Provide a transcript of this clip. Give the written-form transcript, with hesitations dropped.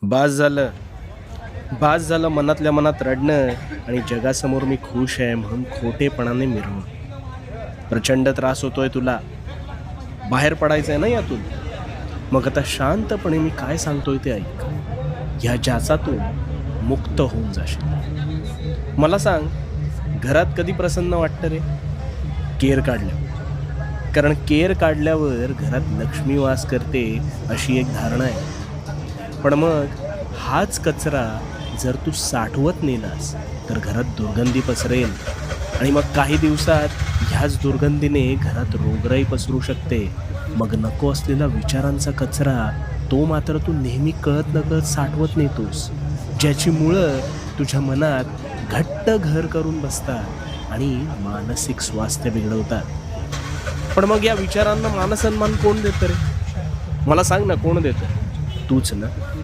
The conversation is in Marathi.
बास झालं. बास झालं मनातल्या मनात रडणं आणि जगासमोर मी खुश आहे म्हणून खोटेपणाने मिरवणं. प्रचंड त्रास होतोय तुला. बाहेर पडायचंय ना यातून. मग आता शांतपणे मी काय सांगतोय ते ऐक. ह्या ज्याचातून मुक्त होऊन जाशील. मला सांग, घरात कधी प्रसन्न वाटतं रे? केर काढल्यावर. कारण केर काढल्यावर घरात लक्ष्मी वास करते अशी एक धारणा आहे. पण मग हाच कचरा जर तू साठवत नेलास तर घरात दुर्गंधी पसरेल आणि मग काही दिवसात ह्याच दुर्गंधीने घरात रोगराई पसरू शकते. मग नको असलेला विचारांचा कचरा तो मात्र तू नेहमी कळत नकळत साठवत नेतोस, ज्याची मुळं तुझ्या मनात घट्ट घर करून बसतात आणि मानसिक स्वास्थ्य बिघडवतात. पण मग या विचारांना मानसन्मान कोण देतं रे? मला सांग ना, कोण देतं? तूच ना.